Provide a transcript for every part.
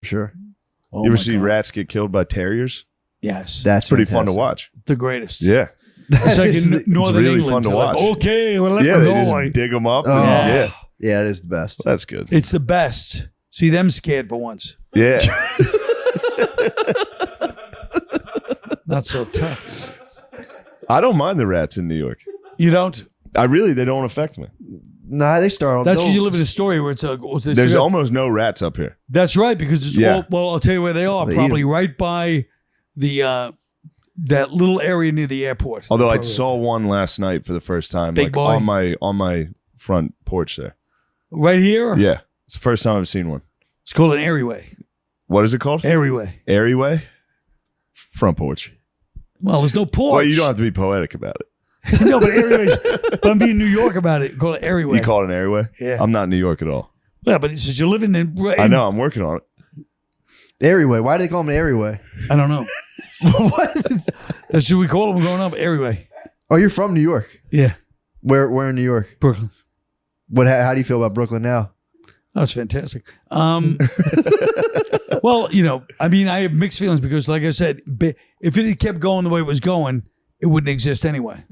Sure. Oh You ever see rats get killed by terriers? Yes. That's Pretty fantastic. fun to watch. The greatest. Yeah. It's like in Northern really England. fun to They're like, watch. okay, well, let's Yeah, they go. just dig them up. Oh. And, Yeah, it is the best. that's good. It's the best. See them scared for once. Yeah. Not so tough. I don't mind the rats in New York. You don't? They don't affect me. Nah, they start. That's because you live in a story where it's a. There's almost no rats up here. That's right, because it's all, well, I'll tell you where they are. They eat Probably right by the that little area near the airport. Although I saw one last night for the first time, Big boy? on my front porch there. Right here? Yeah, it's the first time I've seen one. It's called an airway. What is it called? Airway. Airway? Front porch. Well, there's no porch. Well, you don't have to be poetic about it. No, but airways. But I'm being New York about it. Call it airway. You call it an airway? Yeah. I'm not in New York at all. Yeah, but it's just you're living in. I know. I'm working on it. Airway. Why do they call them an airway? I don't know. What? That's what we call them growing up. Airway. Oh, you're from New York. Yeah. Where in New York? Brooklyn. How do you feel about Brooklyn now? Oh, it's fantastic. Well, I mean, I have mixed feelings because, like I said, if it had kept going the way it was going, it wouldn't exist anyway.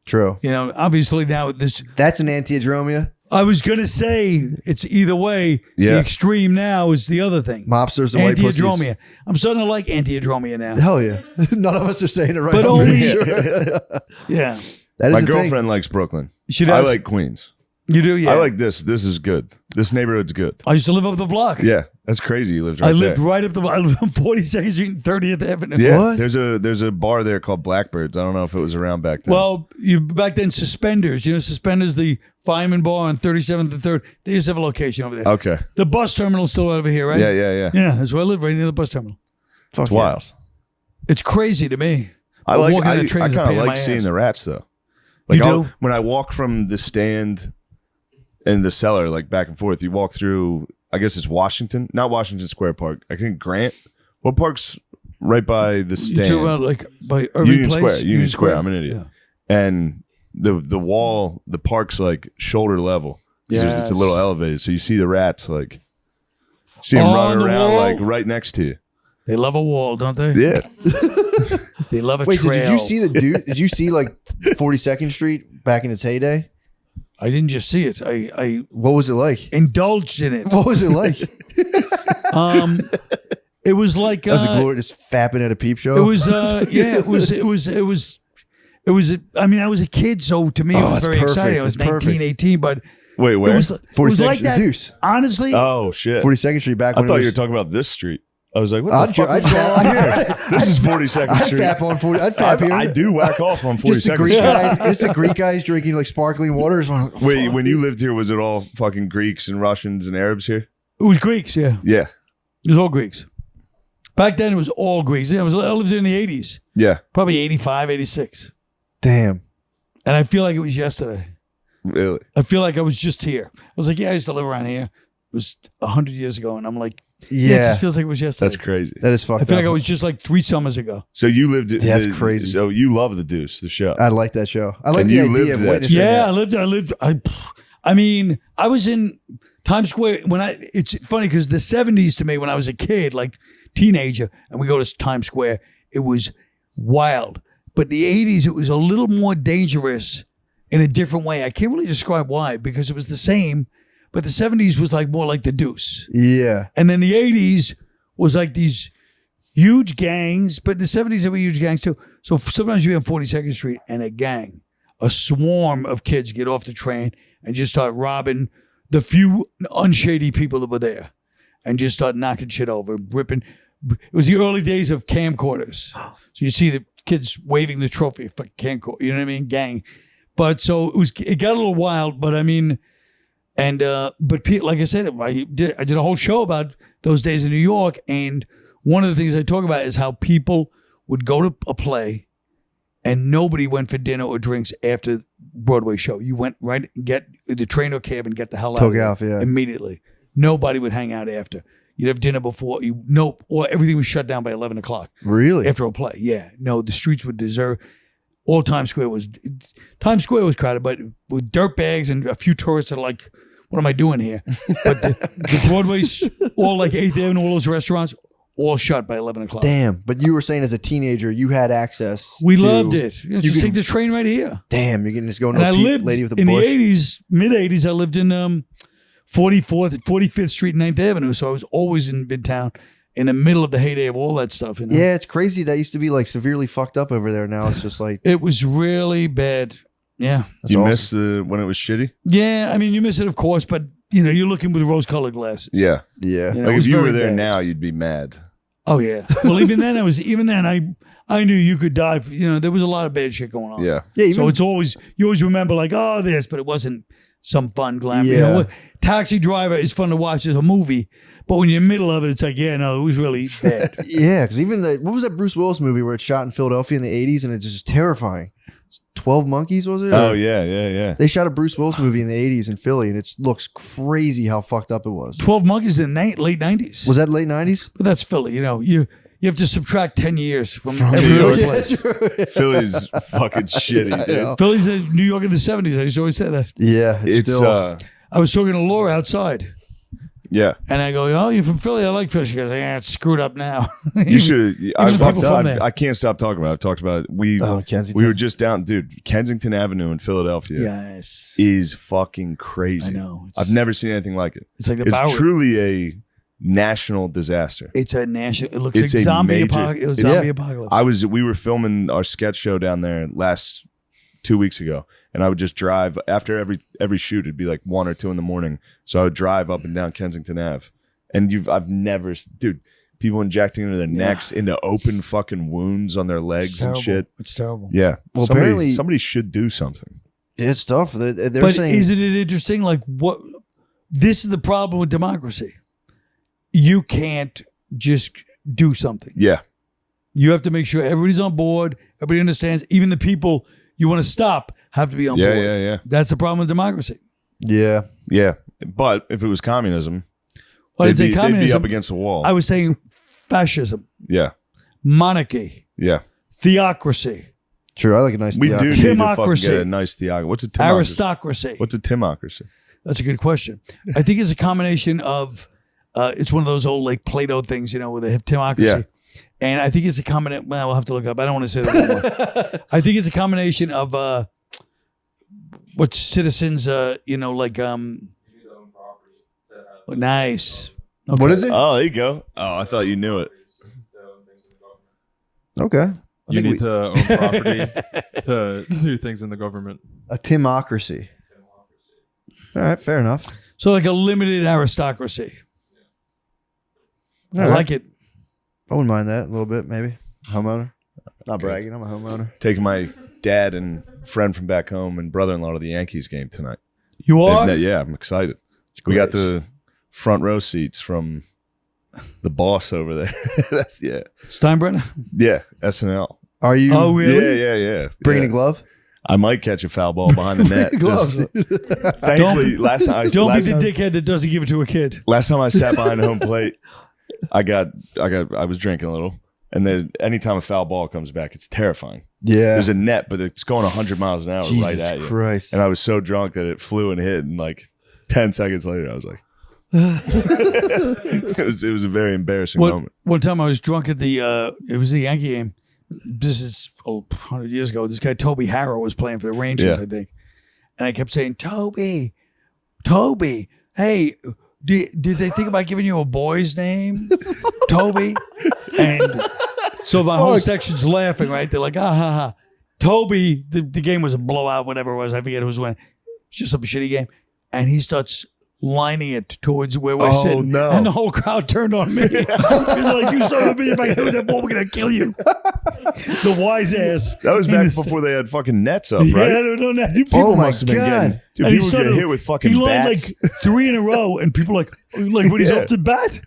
True. Obviously now this. That's an Enantiodromia. I was gonna say it's either way. Yeah. The extreme now is the other thing. Mobsters and white pussies. Enantiodromia. I'm starting to like Enantiodromia now. Hell yeah. None of us are saying it right. But I'm only- pretty sure. Yeah. That is My the girlfriend thing. likes Brooklyn. She I does. like Queens. You do, yeah. I like this. This is good. This neighborhood's good. I used to live up the block. Yeah, that's crazy. You lived right I lived there. right up the block. I lived on 42nd Street and 30th Avenue. Yeah, What? there's a bar there called Blackbirds. I don't know if it was around back then. Well, back then, Suspenders. Suspenders, the Fireman Bar on 37th and 3rd. They used to have a location over there. okay. The bus terminal's still over here, right? Yeah. Yeah, that's where I live, right near the bus terminal. Fuck It's yeah. wild. It's crazy to me. I Walking on I the train is a kind pain of in my like seeing ass. the rats though. You I'll- do? when I walk from the stand and the cellar, like back and forth, you walk through. I guess it's Washington, not Washington Square Park. I think Grant. What park's right by the You stand? talk about like by Irving Union Place? Square. Union Square. I'm an idiot. Yeah. And the wall, the park's like shoulder level. It's a little Yes. elevated, so you see the rats like see them On running the around wall? like right next to you. They love a wall, don't they? Yeah, They love a Wait, trail. so did you see the dude? Did you see like 42nd Street back in its heyday? I didn't just see it. I What was it like? indulged in it. What was it like? It was like That was a glorious fapping at a peep show. it was it was I mean, I was a kid, so to me it Oh, was that's very perfect. exciting. I was That's 19, perfect. 18, but wait, where? it was 42nd like that. Deuce. Honestly, Oh shit! 42nd Street back I when thought it you were was, talking about this street. I was like, what I'd the fuck I'd is going on fap- here? This is 42nd I'd Street. fap on 40. I'd fap here. I do whack off on Just the 42nd Greek Street. guys. It's the Greek guys drinking like sparkling waters. Wait, when you lived here, was it all fucking Greeks and Russians and Arabs here? it was Greeks. Yeah, Yeah, it was all Greeks. Back then, it was all Greeks. Yeah, I lived in the 80s, yeah, probably 85, 86, Damn. and I feel like it was yesterday. really. I feel like I was just here. I was like, yeah, I used to live around here. It was 100 years ago, and I'm like, yeah, it Yeah, just feels like it was yesterday. That's crazy. that is fucked I feel up. like I was just like 3 summers ago. So you lived. That's crazy. So you love the Deuce, the show. I like that show. I like And the you idea lived of that witnessing Yeah, that. I mean, I was in Times Square it's funny because the 70s to me when I was a kid, like teenager, and we go to Times Square, it was wild. But the 80s, it was a little more dangerous in a different way. I can't really describe why because it was the same, but the 70s was like more like the Deuce. Yeah. And then the 80s was like these huge gangs, but the 70s there were huge gangs too. So sometimes you be on 42nd Street and a swarm of kids get off the train and just start robbing the few unshady people that were there and just start knocking shit over, ripping. It was the early days of camcorders. So you see the kids waving the trophy for camcorder, you know what I mean? Gang. But so it got a little wild, but I mean, and but like I said, I did a whole show about those days in New York, and one of the things I talk about is how people would go to a play, and nobody went for dinner or drinks after Broadway show. You went right, get the train or cab, and get the hell out Took of there off, yeah. immediately. Nobody would hang out after. You'd have dinner before. Or everything was shut down by 11 o'clock Really? after a play. Yeah, no, the streets would deserve. All Times Square was crowded, but with dirt bags and a few tourists that like what am I doing here? But the Broadway's, all like 8th Avenue, all those restaurants, all shut by 11 o'clock. Damn. But you were saying as a teenager, you had access. We to- loved it. You just could- take the train right here. Damn, you're getting just going to And I a lived lady with a in bush. the 80s, mid-80s, I lived in 45th Street and 9th Avenue. So I was always in Midtown in the middle of the heyday of all that stuff. You know? Yeah, it's crazy. That used to be like severely fucked up over there. Now it's just like It was really bad. Yeah. that's You awesome. miss when it was shitty? Yeah. I mean, you miss it, of course, but you're looking with rose-colored glasses. Yeah. Yeah. You know, it Like was if you very were there bad. now, you'd be mad. Oh yeah. Well, even then I knew you could die. There was a lot of bad shit going on. Yeah. Yeah. Even, So it's always you always remember like this, but it wasn't some fun glam. Yeah. Taxi Driver is fun to watch as a movie, but when you're in the middle of it, it's like it was really bad. yeah, because even what was that Bruce Willis movie where it's shot in Philadelphia in the 80s and it's just terrifying? 12 Monkeys, was it? Oh Or- yeah. They shot a Bruce Willis movie in the 80s in Philly, and it looks crazy how fucked up it was. 12 Monkeys in the late 90s. Was that late 90s? But that's Philly. You have to subtract 10 years from New every York. other Yeah, place. true. Philly's fucking shitty, I dude. know. Philly's New York in the 70s. I used to always say that. Yeah, it's still. I was talking to Laura outside. Yeah. And I go, oh, you're from Philly? I like Philly. She goes, yeah, it's screwed up now. You should. the people from there. I can't stop talking about it. I've talked about it. We Kensington. were just down, dude. Kensington Avenue in Philadelphia Yes. is fucking crazy. I know. I've never seen anything like it. It's like the It's Bowery. truly a national disaster. It's a national. It looks It's like a zombie major- apocalypse. It was it's- zombie apocalypse. We were filming our sketch show down there last 2 weeks ago, and I would just drive after every shoot. It'd be like 1 or 2 in the morning, so I would drive up and down Kensington Ave, and I've never, dude, people injecting into their necks, into open fucking wounds on their legs and shit. It's terrible. Yeah, Well, somebody, apparently- somebody should do something. It's tough. They're But saying. isn't it interesting? Like what? This is the problem with democracy. You can't just do something. Yeah, You have to make sure everybody's on board. Everybody understands. Even the people you want to stop have to be on board. yeah. That's the problem with democracy. yeah. Yeah, but if it was communism, Well, I'd say they'd be communism. up against the wall. I was saying fascism, Yeah, monarchy, yeah. theocracy, True. I like a nice We do theocracy. need to fucking Timocracy. get a nice theocracy. What's a timocracy? aristocracy. What's a timocracy? That's a good question. I think it's a combination of, it's one of those old like Plato things, where they have timocracy. Yeah. And I think it's a combination. Well, we'll have to look up. I don't want to say that anymore. I think it's a combination of what citizens, nice. Okay. What is it? Oh, there you go. Oh, I thought you knew it. Okay. I You think need to own property to do things in the government. a timocracy. All right, fair enough. So like a limited aristocracy. I All right. like it. I wouldn't mind that a little bit, maybe. Homeowner. Not bragging. I'm a homeowner. Taking my dad and friend from back home and brother-in-law to the Yankees game tonight. You are? Yeah, I'm excited. We got the front row seats from the boss over there. That's Steinbrenner? yeah, SNL. Are you Oh, really? Yeah. bringing yeah. a glove? I might catch a foul ball behind the net. Gloves. Just- thankfully, last time Don't be the dickhead that doesn't give it to a kid. Last time I sat behind home plate, I was drinking a little, and then anytime a foul ball comes back, it's terrifying. Yeah. There's a net, but it's going 100 miles an hour Jesus right at you. Christ. And I was so drunk that it flew and hit, and like 10 seconds later, I was like, it was a very embarrassing moment. One time I was drunk at it was the Yankee game. This is 100 years ago. This guy, Toby Harrow, was playing for the Rangers, Yeah. I think. And I kept saying, Toby, hey, did they think about giving you a boy's name? Toby? And so my whole section's laughing, right? They're like, ha, ha, ha. Toby, the game was a blowout, whatever it was. I forget who was winning. It's just some shitty game. And he starts lining it towards where we're sitting. no. And the whole crowd turned on me. He's like, you son of a bitch, if I hit with that ball, we're going to kill you. The wise ass. That was in back the- before they had fucking nets up, Yeah, right? I don't know. Oh my must have been God. getting, dude, And he people started- get hit with fucking He lined bats. like 3 in a row, and people like when he's Yeah. up the bat.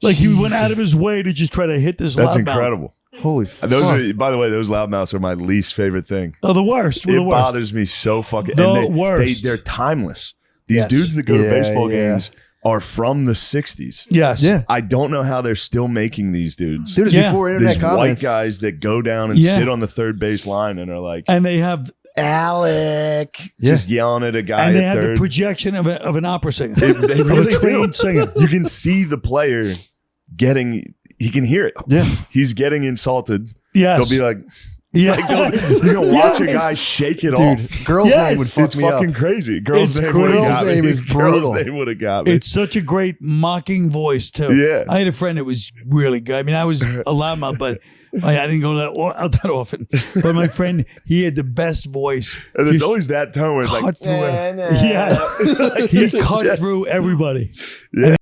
Like he went out of his way to just try to hit this That's loudmouth. incredible. Holy fuck. By the way, those loudmouths are my least favorite thing. Oh, the worst. We're It the worst. bothers me so fucking. The and worst. They're timeless. These Yes. dudes that go to Yeah, baseball yeah. games are from the 60s. Yes. Yeah. I don't know how they're still making these dudes. Dude, it's Yeah. before internet These comments. white guys that go down and Yeah. sit on the third base line and are like, And they have Alec, just yelling at a guy And they at have third. the projection of an opera singer. They of really a trained do. singer. You can see the player he can hear it. Yeah. He's getting insulted. Yes. They'll be like, yeah. you can watch a Yes. guy shake it Dude, off. girl's Yes, name would fuck It's me fucking up. crazy. Girl's It's name would have girl's got me. name is Girl's brutal. name would have got me. It's such a great mocking voice too. Yeah. I had a friend that was really good. I mean, I was a loudmouth, but I didn't go out that often. But my friend, he had the best voice. and it's Just always that tone where it's like, cut through. Nah, nah. Yes, he It's cut just- through everybody. yeah.